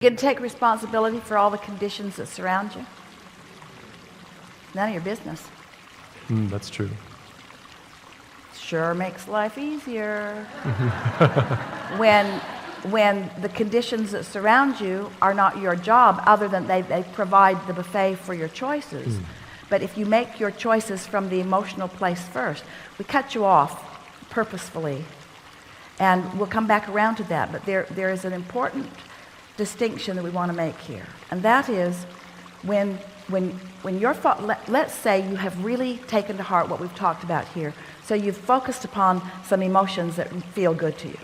You can take responsibility for all the conditions that surround you. None of your business. That's true. Sure makes life easier. when the conditions that surround you are not your job, other than they provide the buffet for your choices. But if you make your choices from the emotional place first, we cut you off purposefully. And we'll come back around to that. But there is an important distinction that we want to make here. And that is when you're let's say you have really taken to heart what we've talked about here. So you've focused upon some emotions that feel good to you.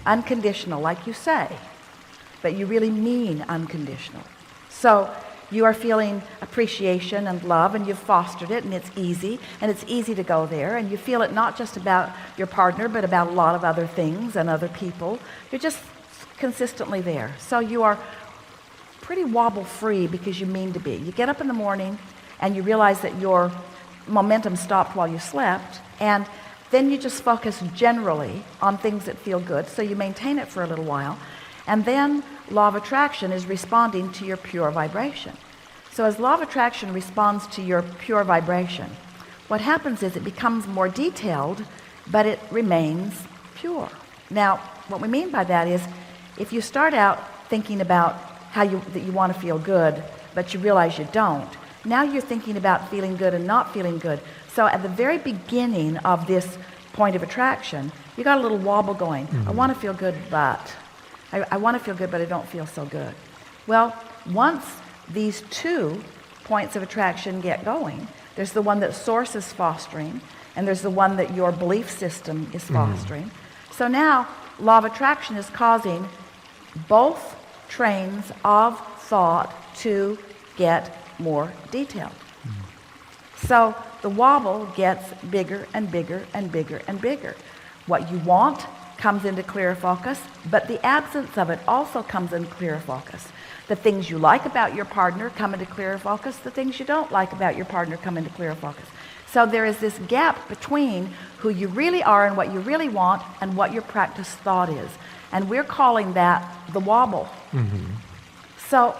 Unconditional, like you say, but you really mean unconditional. So you are feeling appreciation and love, and you've fostered it, and it's easy to go there, and you feel it not just about your partner, but about a lot of other things and other people. You're just consistently there. So you are pretty wobble free because you mean to be. You get up in the morning and you realize that your momentum stopped while you slept, and then you just focus generally on things that feel good, so you maintain it for a little while, and then law of attraction is responding to your pure vibration. So as law of attraction responds to your pure vibration, what happens is it becomes more detailed, but it remains pure. Now, what we mean by that is, if you start out thinking about that you want to feel good, but you realize you don't, now you're thinking about feeling good and not feeling good. So at the very beginning of this point of attraction, you got a little wobble going. I want to feel good, but I want to feel good, but I don't feel so good. Well, once these two points of attraction get going, there's the one that source is fostering, and there's the one that your belief system is fostering. So now law of attraction is causing both trains of thought to get more detailed. So the wobble gets bigger and bigger and bigger and bigger. What you want comes into clearer focus, but the absence of it also comes in clearer focus. The things you like about your partner come into clearer focus. The things you don't like about your partner come into clearer focus. So there is this gap between who you really are and what you really want and what your practice thought is. And we're calling that the wobble. So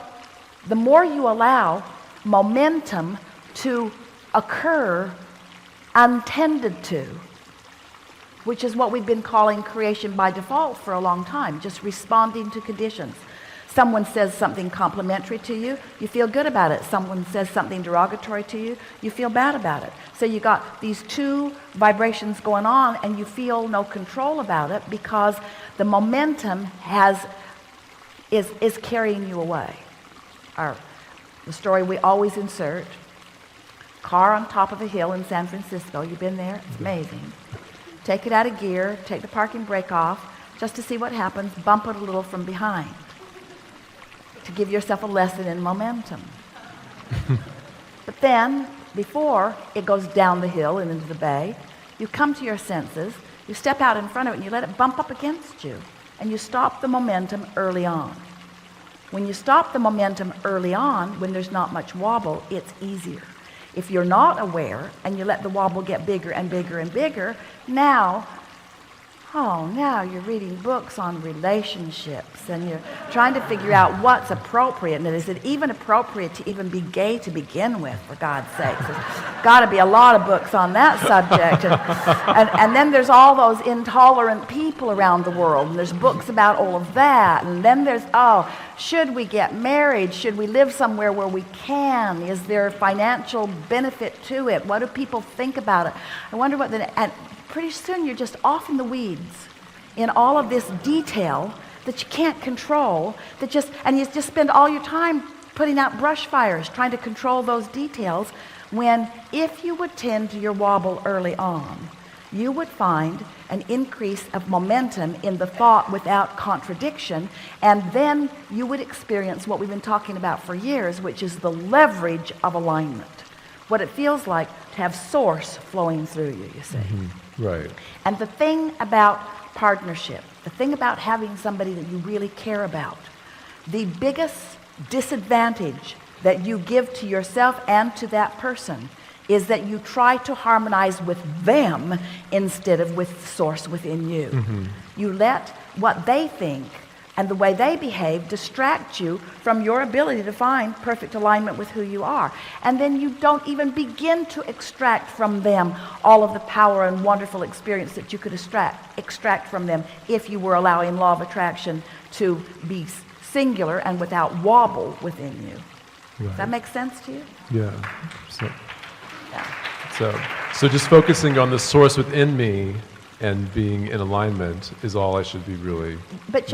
the more you allow momentum to occur untended to, which is what we've been calling creation by default for a long time, just responding to conditions. Someone says something complimentary to you, you feel good about it. Someone says something derogatory to you, you feel bad about it. So you got these two vibrations going on, and you feel no control about it because the momentum is carrying you away. The story we always insert: car on top of a hill in San Francisco. You've been there? It's amazing. Take it out of gear, take the parking brake off, just to see what happens, bump it a little from behind, to give yourself a lesson in momentum. But then, before it goes down the hill and into the bay, you come to your senses, you step out in front of it, and you let it bump up against you, and you stop the momentum early on. When you stop the momentum early on, when there's not much wobble, it's easier. If you're not aware and you let the wobble get bigger and bigger and bigger, now you're reading books on relationships, and you're trying to figure out what's appropriate. And is it even appropriate to even be gay to begin with, for God's sake? There's got to be a lot of books on that subject. And then there's all those intolerant people around the world, and there's books about all of that. And then there's, should we get married? Should we live somewhere where we can? Is there financial benefit to it? What do people think about it? I wonder what and pretty soon you're just off in the weeds in all of this detail that you can't control, and you just spend all your time putting out brush fires trying to control those details, when if you would tend to your wobble early on, you would find an increase of momentum in the thought without contradiction, and then you would experience what we've been talking about for years, which is the leverage of alignment. What it feels like to have source flowing through you, you see. Right. And the thing about partnership, the thing about having somebody that you really care about, the biggest disadvantage that you give to yourself and to that person is that you try to harmonize with them instead of with source within you. You let what they think and the way they behave distract you from your ability to find perfect alignment with who you are. And then you don't even begin to extract from them all of the power and wonderful experience that you could extract from them if you were allowing law of attraction to be singular and without wobble within you. Right. Does that make sense to you? Yeah. So, Yeah. so just focusing on the source within me and being in alignment is all I should be really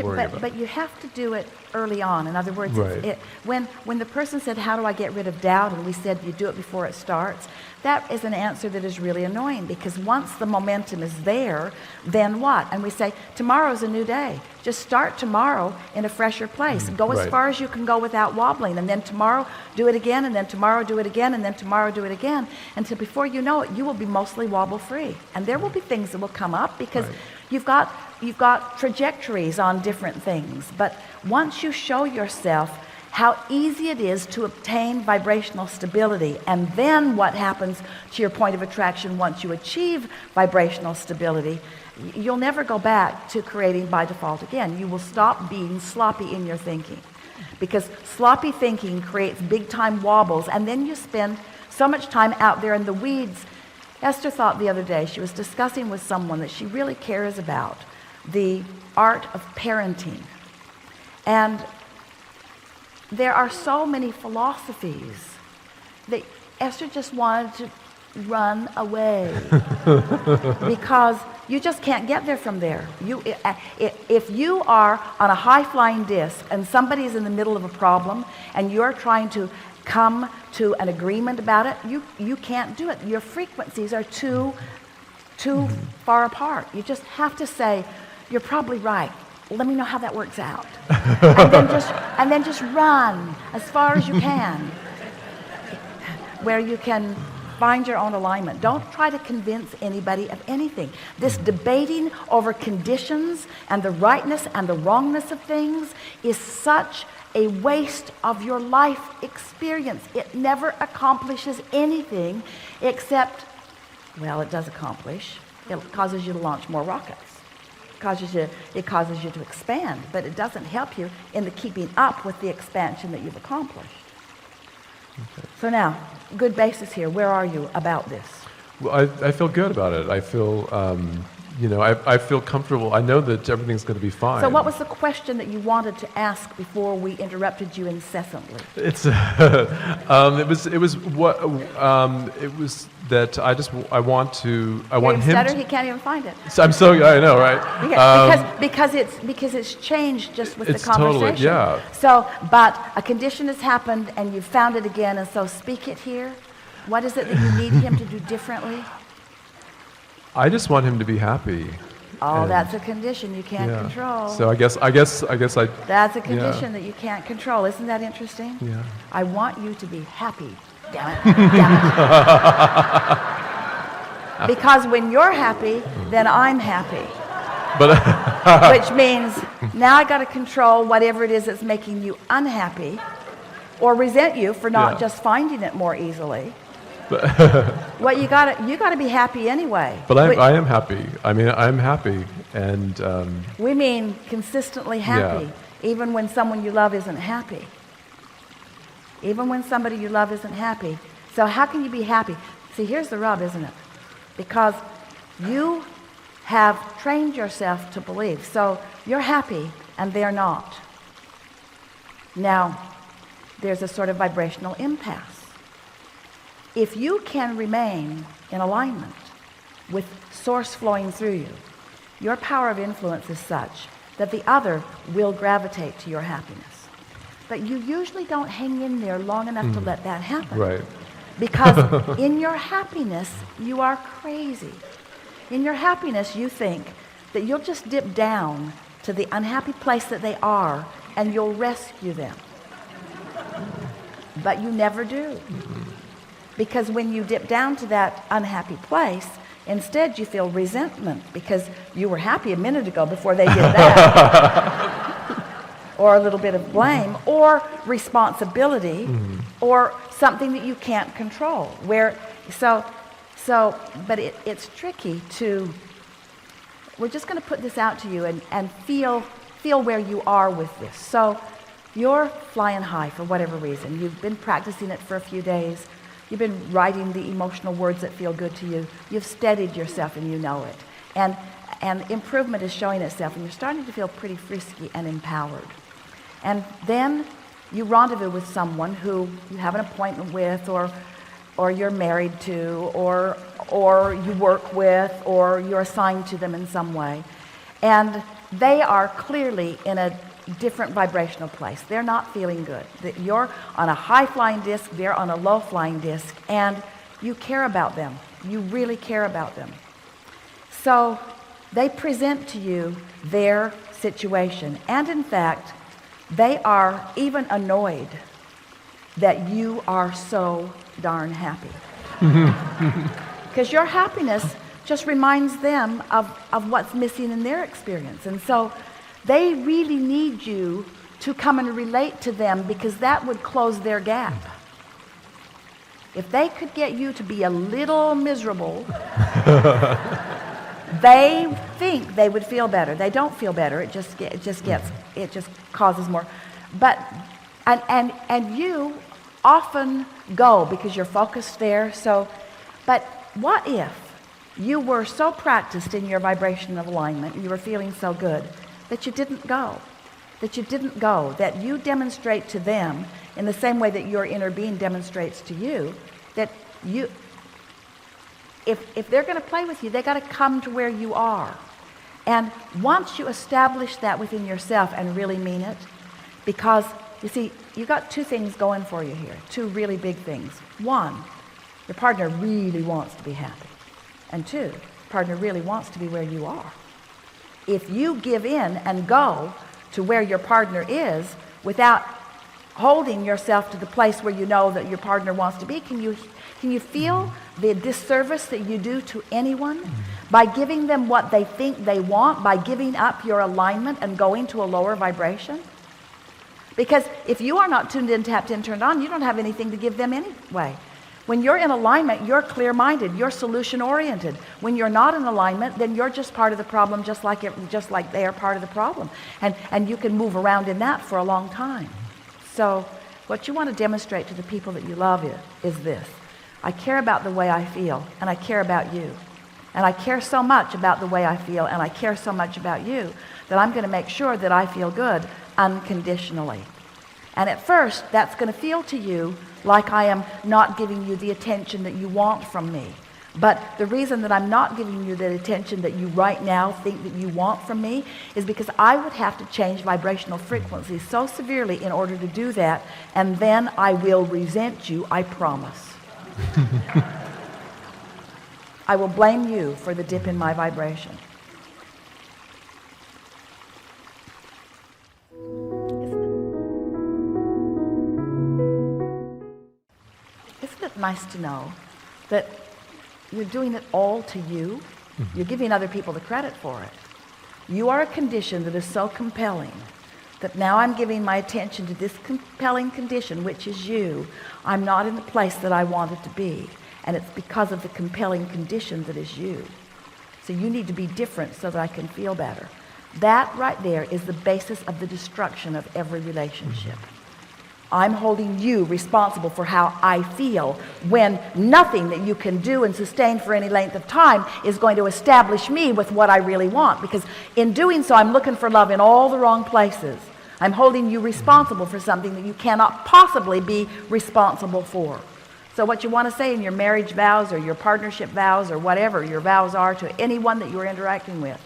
worrying about. But you have to do it early on. In other words, Right. when the person said, how do I get rid of doubt? And we said, you do it before it starts. That is an answer that is really annoying, because once the momentum is there, then what? And we say, tomorrow's a new day. Just start tomorrow in a fresher place. Go as Right. far as you can go without wobbling. And then tomorrow, do it again. And then tomorrow, do it again. And then tomorrow, do it again. Until before you know it, you will be mostly wobble-free. And there will be things that will come up because Right. you've got trajectories on different things. But once you show yourself how easy it is to obtain vibrational stability, and then what happens to your point of attraction once you achieve vibrational stability, you'll never go back to creating by default again. You will stop being sloppy in your thinking, because sloppy thinking creates big time wobbles, and then you spend so much time out there in the weeds. Esther thought the other day, she was discussing with someone that she really cares about the art of parenting. And there are so many philosophies that Esther just wanted to run away because you just can't get there from there. If you are on a high-flying disc and somebody's in the middle of a problem and you're trying to come to an agreement about it, you can't do it. Your frequencies are too far apart. You just have to say, you're probably right. Let me know how that works out. and then just run as far as you can, where you can find your own alignment. Don't try to convince anybody of anything. This debating over conditions and the rightness and the wrongness of things is such a waste of your life experience. It never accomplishes anything except, well, it does accomplish. It causes you to launch more rockets. It causes you to expand, but it doesn't help you in the keeping up with the expansion that you've accomplished. Okay. So now, good basis here. Where are you about this? Well, I feel good about it. I feel, I feel comfortable. I know that everything's going to be fine. So what was the question that you wanted to ask before we interrupted you incessantly? It want him stutter, he can't even find it. I know, right? Because it's changed just with the It's conversation. totally, yeah. So, but a condition has happened and you've found it again, and so speak it here. What is it that you need him to do differently? I just want him to be happy. Oh, that's a condition you can't control. So I guess I. That's a condition that you can't control. Isn't that interesting? Yeah. I want you to be happy. Damn it. Damn it. Because when you're happy, then I'm happy. But which means now I got to control whatever it is that's making you unhappy, or resent you for not just finding it more easily. Well, you got to be happy anyway. But I am happy. I mean, I'm happy, and we mean consistently happy, even when someone you love isn't happy. Even when somebody you love isn't happy. So how can you be happy? See, here's the rub, isn't it? Because you have trained yourself to believe. So you're happy and they're not. Now, there's a sort of vibrational impasse. If you can remain in alignment with source flowing through you, your power of influence is such that the other will gravitate to your happiness. But you usually don't hang in there long enough to let that happen. right. Because in your happiness, you are crazy. In your happiness, you think that you'll just dip down to the unhappy place that they are and you'll rescue them. But you never do. Because when you dip down to that unhappy place, instead you feel resentment because you were happy a minute ago before they did that. Or a little bit of blame, or responsibility, or something that you can't control. But it's tricky to, we're just going to put this out to you and feel feel where you are with this. So you're flying high for whatever reason. You've been practicing it for a few days. You've been writing the emotional words that feel good to you. You've steadied yourself and you know it. And improvement is showing itself, and you're starting to feel pretty frisky and empowered. And then you rendezvous with someone who you have an appointment with, or you're married to, or you work with, or you're assigned to them in some way. And they are clearly in a different vibrational place. They're not feeling good. You're on a high-flying disc, they're on a low-flying disc, and you care about them. You really care about them. So they present to you their situation, and in fact, they are even annoyed that you are so darn happy. Because your happiness just reminds them of what's missing in their experience. And so they really need you to come and relate to them, because that would close their gap. If they could get you to be a little miserable, they think they would feel better. They don't feel better. It just causes more. But and you often go because you're focused there. But what if you were so practiced in your vibration of alignment, and you were feeling so good, that you didn't go? That you demonstrate to them in the same way that your inner being demonstrates to you, that you, if they're going to play with you, they got to come to where you are. And once you establish that within yourself and really mean it, because you see, you got two things going for you here, two really big things. One, your partner really wants to be happy. And two, your partner really wants to be where you are. If you give in and go to where your partner is without holding yourself to the place where you know that your partner wants to be, can you feel the disservice that you do to anyone by giving them what they think they want, by giving up your alignment and going to a lower vibration? Because if you are not tuned in, tapped in, turned on, you don't have anything to give them anyway. When you're in alignment, you're clear-minded, you're solution-oriented. When you're not in alignment, then you're just part of the problem, just like they are part of the problem. And you can move around in that for a long time. So what you want to demonstrate to the people that you love is this. I care about the way I feel, and I care about you. And I care so much about the way I feel, and I care so much about you, that I'm going to make sure that I feel good unconditionally. And at first, that's going to feel to you like I am not giving you the attention that you want from me. But the reason that I'm not giving you the attention that you right now think that you want from me is because I would have to change vibrational frequency so severely in order to do that, and then I will resent you, I promise. I will blame you for the dip in my vibration. Isn't it nice to know that you're doing it all to you? You're giving other people the credit for it. You are a condition that is so compelling that now I'm giving my attention to this compelling condition, which is you. I'm not in the place that I wanted to be, and it's because of the compelling condition that is you. So you need to be different so that I can feel better. That right there is the basis of the destruction of every relationship. I'm holding you responsible for how I feel, when nothing that you can do and sustain for any length of time is going to establish me with what I really want, because in doing so I'm looking for love in all the wrong places. I'm holding you responsible for something that you cannot possibly be responsible for. So what you want to say in your marriage vows or your partnership vows or whatever your vows are to anyone that you're interacting with